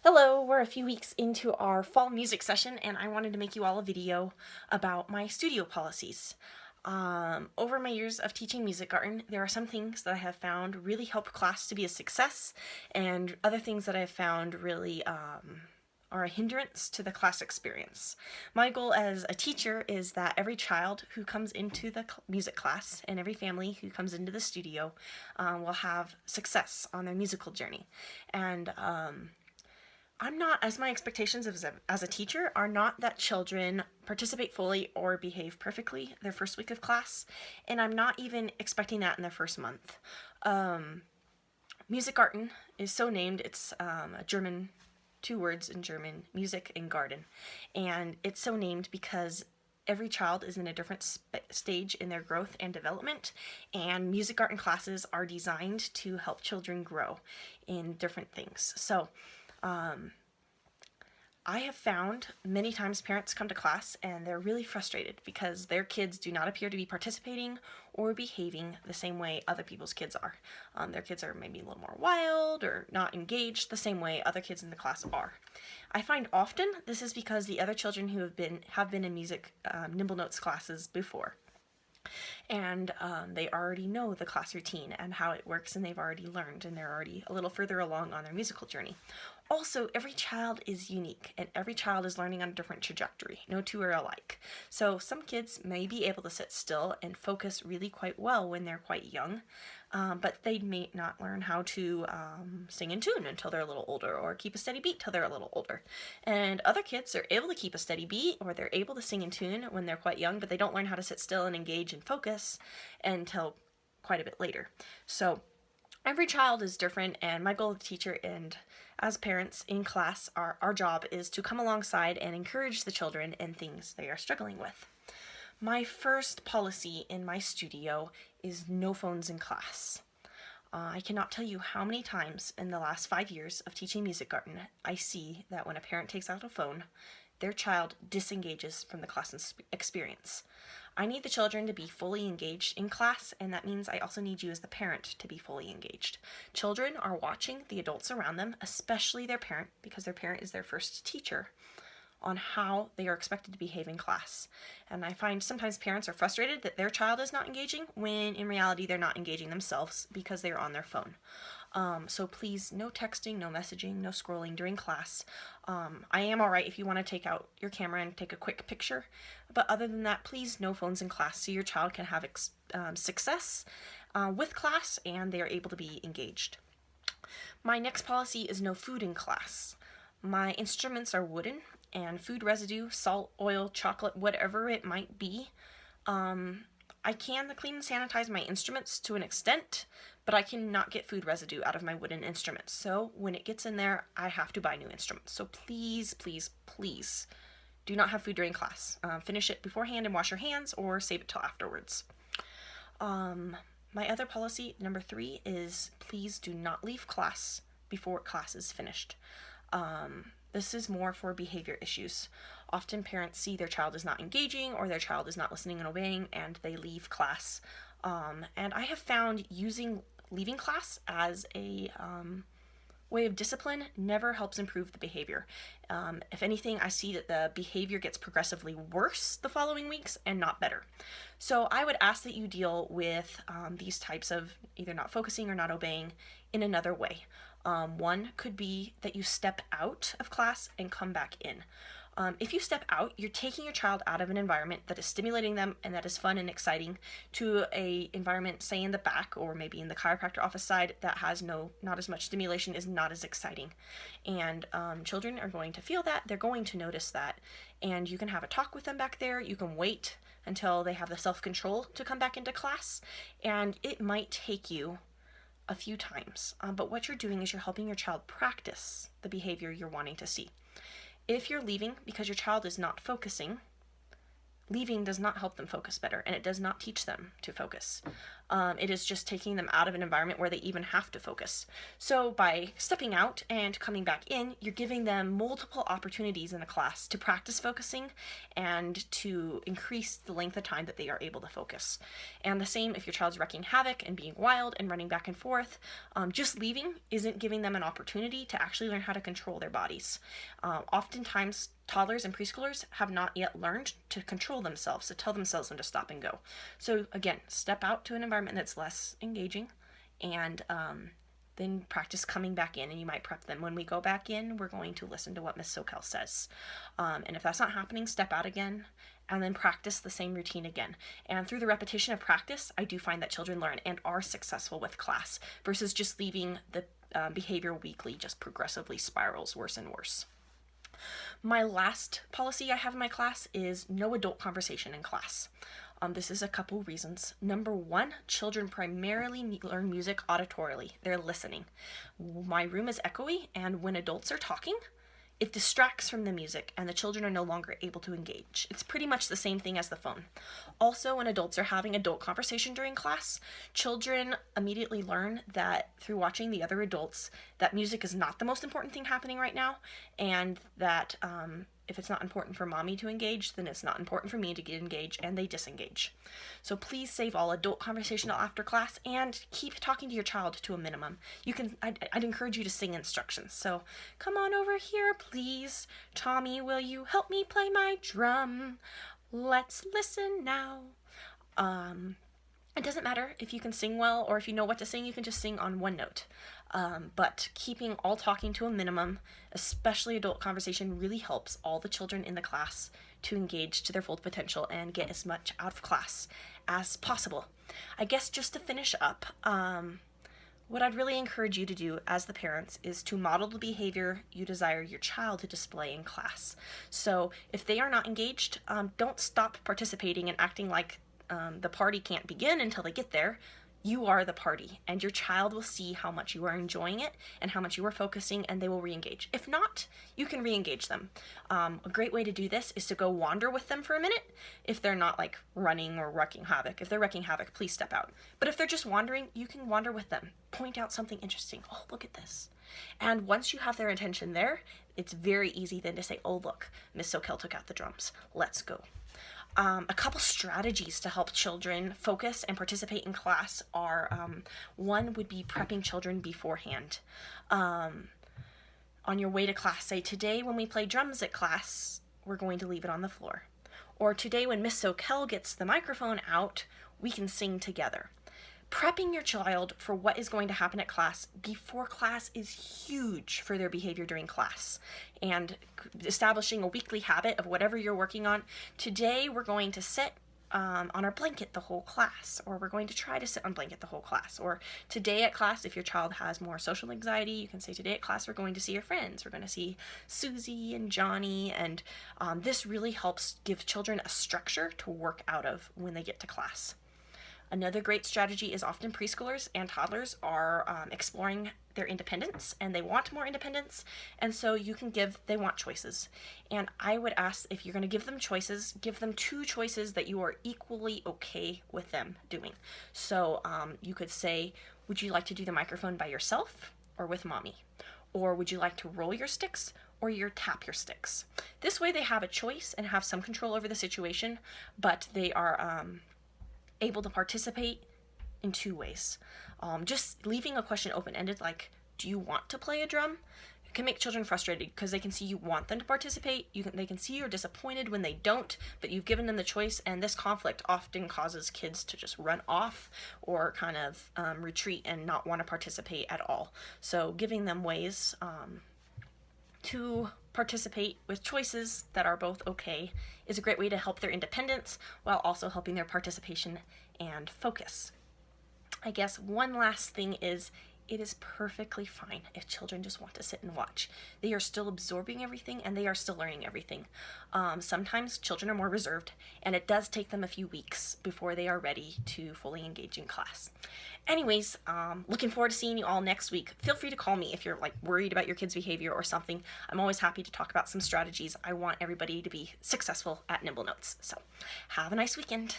Hello, we're a few weeks into our fall music session and I wanted to make you all a video about my studio policies. Over my years of teaching music garden, there are some things that I have found really help class to be a success, and other things that I have found really are a hindrance to the class experience. My goal as a teacher is that every child who comes into the music class and every family who comes into the studio will have success on their musical journey. And my expectations as a teacher are not that children participate fully or behave perfectly their first week of class, and I'm not even expecting that in their first month. Musikgarten is so named, it's a German, two words in German, music and garden, and it's so named because every child is in a different stage in their growth and development, and music garden classes are designed to help children grow in different things. So I have found many times parents come to class and they're really frustrated because their kids do not appear to be participating or behaving the same way other people's kids are. Their kids are maybe a little more wild or not engaged the same way other kids in the class are. I find often this is because the other children who have been in music Nimble Notes classes before. And they already know the class routine and how it works, and they've already learned, and they're already a little further along on their musical journey. Also, every child is unique, and every child is learning on a different trajectory. No two are alike. So some kids may be able to sit still and focus really quite well when they're quite young, but they may not learn how to sing in tune until they're a little older, or keep a steady beat till they're a little older. And other kids are able to keep a steady beat, or they're able to sing in tune when they're quite young, but they don't learn how to sit still and engage and focus until quite a bit later. So every child is different, and my goal as a teacher and as parents in class, our job is to come alongside and encourage the children in things they are struggling with. My first policy in my studio is no phones in class. I cannot tell you how many times in the last 5 years of teaching music garden I see that when a parent takes out a phone, their child disengages from the class experience. I need the children to be fully engaged in class, and that means I also need you as the parent to be fully engaged. Children are watching the adults around them, especially their parent, because their parent is their first teacher, on how they are expected to behave in class. And I find sometimes parents are frustrated that their child is not engaging, when in reality they're not engaging themselves because they're on their phone. So please, no texting, no messaging, no scrolling during class. I am alright if you want to take out your camera and take a quick picture, but other than that, please, no phones in class so your child can have success with class and they are able to be engaged. My next policy is no food in class. My instruments are wooden, and food residue, salt, oil, chocolate, whatever it might be, I can clean and sanitize my instruments to an extent, but I cannot get food residue out of my wooden instruments. So when it gets in there, I have to buy new instruments. So please, please, please do not have food during class. Finish it beforehand and wash your hands, or save it till afterwards. My other policy, number 3, is please do not leave class before class is finished. This is more for behavior issues. Often parents see their child is not engaging or their child is not listening and obeying, and they leave class. And I have found leaving class as a way of discipline never helps improve the behavior. If anything, I see that the behavior gets progressively worse the following weeks and not better. So I would ask that you deal with these types of either not focusing or not obeying in another way. One could be that you step out of class and come back in. If you step out, you're taking your child out of an environment that is stimulating them and that is fun and exciting to a environment, say in the back or maybe in the chiropractor office side, that has not as much stimulation, is not as exciting. And children are going to feel that, they're going to notice that, and you can have a talk with them back there. You can wait until they have the self-control to come back into class, and it might take you a few times, but what you're doing is you're helping your child practice the behavior you're wanting to see. If you're leaving because your child is not focusing, leaving does not help them focus better, and it does not teach them to focus. It is just taking them out of an environment where they even have to focus. So by stepping out and coming back in, you're giving them multiple opportunities in the class to practice focusing and to increase the length of time that they are able to focus. And the same if your child's wreaking havoc and being wild and running back and forth. Just leaving isn't giving them an opportunity to actually learn how to control their bodies. Oftentimes, toddlers and preschoolers have not yet learned to control themselves, to tell themselves when to stop and go. So again, step out to an environment that's less engaging, and then practice coming back in, and you might prep them. When we go back in, we're going to listen to what Miss Sokel says. And if that's not happening, step out again, and then practice the same routine again. And through the repetition of practice, I do find that children learn and are successful with class versus just leaving the behavior weekly just progressively spirals worse and worse. My last policy I have in my class is no adult conversation in class. This is a couple reasons. Number one, children primarily learn music auditorily. They're listening. My room is echoey, and when adults are talking, it distracts from the music and the children are no longer able to engage. It's pretty much the same thing as the phone. Also, when adults are having adult conversation during class, children immediately learn that through watching the other adults that music is not the most important thing happening right now, and that if it's not important for mommy to engage, then it's not important for me to get engaged, and they disengage. So please save all adult conversation after class and keep talking to your child to a minimum. I'd encourage you to sing instructions. So come on over here, please. Tommy, will you help me play my drum? Let's listen now. It doesn't matter if you can sing well or if you know what to sing, you can just sing on one note. But keeping all talking to a minimum, especially adult conversation, really helps all the children in the class to engage to their full potential and get as much out of class as possible. I guess just to finish up, what I'd really encourage you to do as the parents is to model the behavior you desire your child to display in class. So if they are not engaged, don't stop participating and acting like the party can't begin until they get there. You are the party, and your child will see how much you are enjoying it and how much you are focusing, and they will re-engage. If not, you can re-engage them. A great way to do this is to go wander with them for a minute if they're not like running or wreaking havoc. If they're wreaking havoc, please step out. But if they're just wandering, you can wander with them. Point out something interesting. Oh, look at this. And once you have their attention there, it's very easy then to say, oh, look, Miss Sokel took out the drums. Let's go. A couple strategies to help children focus and participate in class are, one would be prepping children beforehand. On your way to class, say, today when we play drums at class, we're going to leave it on the floor. Or today when Miss Sokel gets the microphone out, we can sing together. Prepping your child for what is going to happen at class before class is huge for their behavior during class. And establishing a weekly habit of whatever you're working on. Today we're going to sit on our blanket the whole class, or we're going to try to sit on blanket the whole class. Or today at class, if your child has more social anxiety, you can say, today at class we're going to see your friends. We're going to see Susie and Johnny, and this really helps give children a structure to work out of when they get to class. Another great strategy is often preschoolers and toddlers are exploring their independence, and they want more independence, and so they want choices. And I would ask, if you're going to give them choices, give them two choices that you are equally okay with them doing. So you could say, would you like to do the microphone by yourself or with mommy? Or would you like to roll your sticks or tap your sticks? This way they have a choice and have some control over the situation, but they are able to participate in two ways. Just leaving a question open-ended, like, do you want to play a drum? It can make children frustrated because they can see you want them to participate. They can see you're disappointed when they don't, but you've given them the choice, and this conflict often causes kids to just run off or kind of retreat and not want to participate at all. So giving them ways to participate with choices that are both okay is a great way to help their independence while also helping their participation and focus. I guess one last thing is, it is perfectly fine if children just want to sit and watch. They are still absorbing everything and they are still learning everything. Sometimes children are more reserved, and it does take them a few weeks before they are ready to fully engage in class. Anyways, looking forward to seeing you all next week. Feel free to call me if you're worried about your kids' behavior or something. I'm always happy to talk about some strategies. I want everybody to be successful at Nimble Notes. So have a nice weekend.